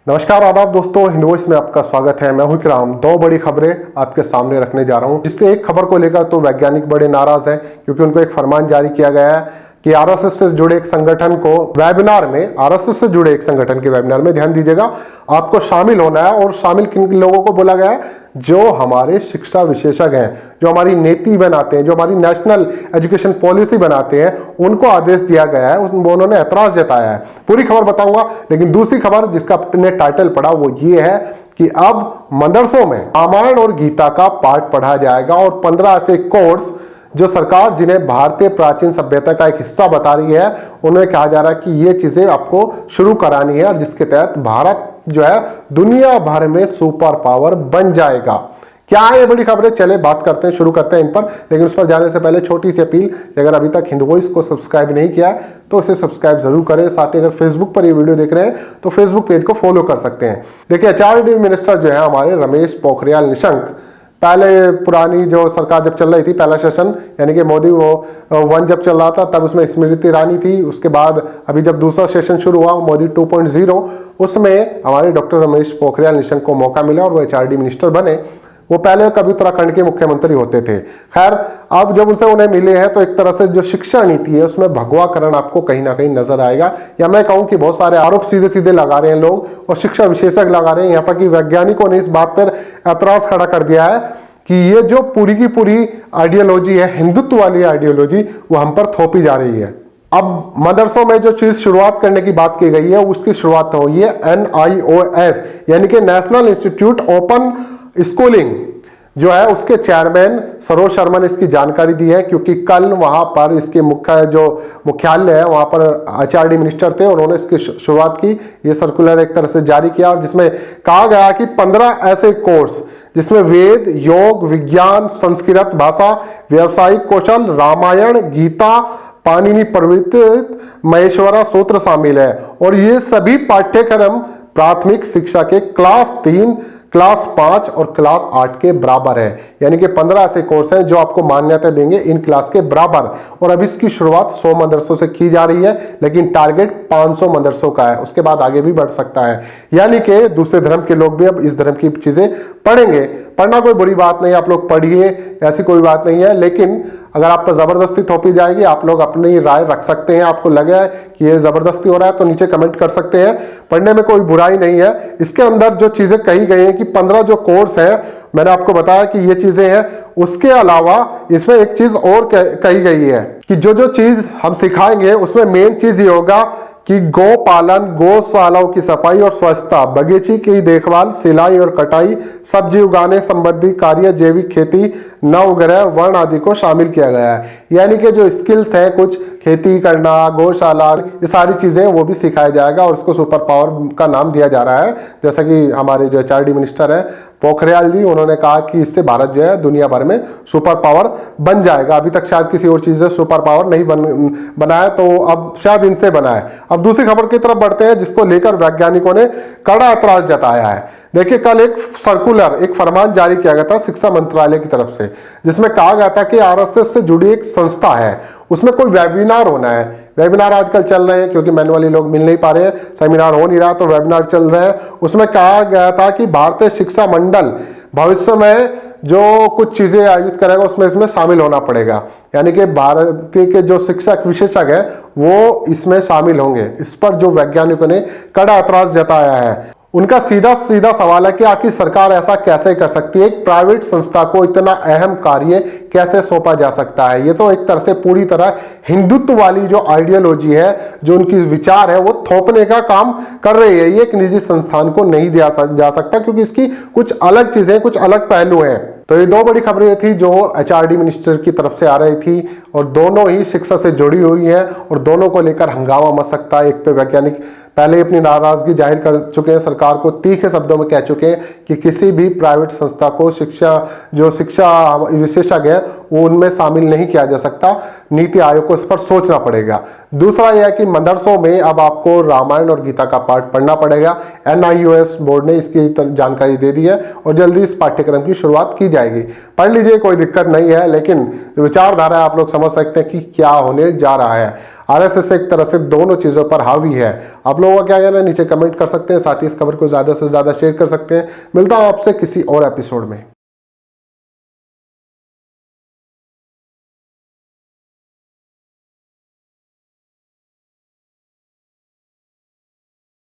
नमस्कार आदाब दोस्तों, हिंद वॉइस में आपका स्वागत है। मैं हूं इकराम। दो बड़ी खबरें आपके सामने रखने जा रहा हूं, जिससे एक खबर को लेकर तो वैज्ञानिक बड़े नाराज हैं क्योंकि उनको एक फरमान जारी किया गया है कि आरएसएस से जुड़े एक संगठन को वेबिनार में आरएसएस से जुड़े एक संगठन के वेबिनार में ध्यान दीजिएगा, आपको शामिल होना है। और शामिल किन लोगों को बोला गया है? जो हमारे शिक्षा विशेषज्ञ हैं, जो हमारी नीति बनाते हैं, जो हमारी नेशनल एजुकेशन पॉलिसी बनाते हैं, उनको आदेश दिया गया है। उन्होंने ऐतराज जताया है। पूरी खबर बताऊंगा, लेकिन दूसरी खबर जिसका आपने टाइटल पढ़ा वो ये है कि अब मदरसों में रामायण और गीता का पाठ पढ़ा जाएगा और 15 ऐसे कोर्स जो सरकार जिन्हें भारतीय प्राचीन सभ्यता का एक हिस्सा बता रही है, उन्हें कहा जा रहा है कि ये चीजें आपको शुरू करानी है और जिसके तहत भारत जो है दुनिया भर में सुपर पावर बन जाएगा। क्या है ये बड़ी खबरें? चले बात करते हैं, शुरू करते हैं इन पर। लेकिन उस पर जाने से पहले छोटी सी अपील, अगर अभी तक हिंद वॉइस को सब्सक्राइब नहीं किया है तो इसे सब्सक्राइब जरूर करें। साथ ही अगर फेसबुक पर ये वीडियो देख रहे हैं तो फेसबुक पेज को फॉलो कर सकते हैं। देखिए, एचआरडी मिनिस्टर जो है हमारे रमेश पोखरियाल निशंक, पहले पुरानी जो सरकार जब चल रही थी, पहला सेशन यानी कि मोदी वन जब चल रहा था तब उसमें स्मृति ईरानी थी। उसके बाद अभी जब दूसरा सेशन शुरू हुआ मोदी 2.0, उसमें हमारे डॉक्टर रमेश पोखरियाल निशंक को मौका मिला और वो एचआरडी मिनिस्टर बने। वो पहले कभी उत्तराखंड के मुख्यमंत्री होते थे। खैर, अब जब उनसे उन्हें मिले हैं तो एक तरह से जो शिक्षा नीति है उसमें भगवाकरण आपको कहीं ना कहीं नजर आएगा, या मैं कहूं कि बहुत सारे आरोप सीधे सीधे लगा रहे हैं लोग और शिक्षा विशेषज्ञ लगा रहे हैं। यहाँ तक कि वैज्ञानिकों ने इस बात पर ऐतराज खड़ा कर दिया है कि ये जो पूरी की पूरी आइडियोलॉजी है, हिंदुत्व वाली आइडियोलॉजी, वो हम पर थोपी जा रही है। अब मदरसों में जो चीज शुरुआत करने की बात की गई है उसकी शुरुआत हो ये NIOS यानी कि नेशनल इंस्टीट्यूट ओपन स्कूलिंग जो है उसके चेयरमैन सरोज शर्मा ने इसकी जानकारी दी है, क्योंकि कल वहां पर इसके मुख्यालय है वहां पर एचआरडी मिनिस्टर थे और उन्होंने इसकी शुरुआत की। ये सर्कुलर एक तरह से जारी किया और जिसमें कहा गया कि 15 ऐसे कोर्स जिसमें वेद, योग, विज्ञान, संस्कृत भाषा, व्यावसायिक कौशल, रामायण, गीता, पाणिनि प्रवर्तित, महेश्वरा सूत्र शामिल है। और ये सभी पाठ्यक्रम प्राथमिक शिक्षा के क्लास 3, क्लास 5 और क्लास 8 के बराबर है। यानी कि 15 ऐसे कोर्स हैं जो आपको मान्यता देंगे इन क्लास के बराबर। और अभी इसकी शुरुआत 100 मदरसों से की जा रही है, लेकिन टारगेट 500 मदरसों का है। उसके बाद आगे भी बढ़ सकता है। यानी कि दूसरे धर्म के लोग भी अब इस धर्म की चीजें पढ़ेंगे। पढ़ना कोई बुरी बात नहीं है, आप लोग पढ़िए, ऐसी कोई बात नहीं है। लेकिन अगर आप पर जबरदस्ती थोपी जाएगी, आप लोग अपनी राय रख सकते हैं। आपको लगे कि ये जबरदस्ती हो रहा है तो नीचे कमेंट कर सकते हैं। पढ़ने में कोई बुराई नहीं है। इसके अंदर जो चीजें कही गई हैं कि 15 जो कोर्स है, मैंने आपको बताया कि ये चीजें हैं। उसके अलावा इसमें एक चीज और कही गई है कि जो चीज हम सिखाएंगे उसमें मेन चीज ये होगा कि गौ पालन, गौशालाओं की सफाई और स्वच्छता, बगीचे की देखभाल, सिलाई और कटाई, सब्जी उगाने संबंधी कार्य, जैविक खेती, नवग्रह, वर्ण आदि को शामिल किया गया है। यानी कि जो स्किल्स हैं, कुछ खेती करना, गौशाला, ये सारी चीजें वो भी सिखाया जाएगा और इसको सुपर पावर का नाम दिया जा रहा है। जैसा कि हमारे जो एचआरडी मिनिस्टर है पोखरियाल जी, उन्होंने कहा कि इससे भारत जो है दुनिया भर में सुपर पावर बन जाएगा। अभी तक शायद किसी और चीज से सुपर पावर नहीं बना है, तो अब शायद इनसे बना है। अब दूसरी खबर की तरफ बढ़ते हैं जिसको लेकर वैज्ञानिकों ने कड़ा ऐतराज जताया है। देखिए, कल एक सर्कुलर, एक फरमान जारी किया गया था शिक्षा मंत्रालय की तरफ से, जिसमें कहा गया था कि आरएसएस से जुड़ी एक संस्था है, उसमें कोई वेबिनार होना है। वेबिनार आजकल चल रहे हैं क्योंकि मैनुअली लोग मिल नहीं पा रहे हैं, सेमिनार हो नहीं रहा तो वेबिनार चल रहे हैं। उसमें कहा गया था कि भारतीय शिक्षा मंडल भविष्य में जो कुछ चीजें आयोजित करेगा उसमें इसमें शामिल होना पड़ेगा। यानी कि भारतीय के जो शिक्षक विशेषज्ञ हैं वो इसमें शामिल होंगे। इस पर जो वैज्ञानिकों ने कड़ा ऐतराज जताया है, उनका सीधा सीधा सवाल है कि आखिर सरकार ऐसा कैसे कर सकती है? एक प्राइवेट संस्था को इतना अहम कार्य कैसे सौंपा जा सकता है? ये तो एक तरह से पूरी तरह हिंदुत्व वाली जो आइडियोलॉजी है, जो उनकी विचार है, वो थोपने का काम कर रही है। ये एक निजी संस्थान को नहीं दिया जा सकता क्योंकि इसकी कुछ अलग चीजें, कुछ अलग पहलू हैं। तो ये दो बड़ी खबरें थी जो एचआरडी मिनिस्टर की तरफ से आ रही थी और दोनों ही शिक्षा से जुड़ी हुई हैं और दोनों को लेकर हंगामा मच सकता है। एक पे वैज्ञानिक पहले ही अपनी नाराजगी जाहिर कर चुके हैं, सरकार को तीखे शब्दों में कह चुके हैं कि किसी भी प्राइवेट संस्था को शिक्षा विशेषज्ञ है वो उनमें शामिल नहीं किया जा सकता। नीति आयोग को इस पर सोचना पड़ेगा। दूसरा यह है कि मदरसों में अब आपको रामायण और गीता का पाठ पढ़ना पड़ेगा। NIOS बोर्ड ने इसकी जानकारी दे दी है और जल्दी इस पाठ्यक्रम की शुरुआत की जाएगी। पढ़ लीजिए, कोई दिक्कत नहीं है, लेकिन विचारधारा आप लोग समझ सकते हैं कि क्या होने जा रहा है। आरएसएस एक तरह से दोनों चीजों पर हावी है। आप लोगों का क्या कहना है नीचे कमेंट कर सकते हैं, साथ ही इस खबर को ज्यादा से ज्यादा शेयर कर सकते हैं। मिलता हूं आपसे किसी और एपिसोड में।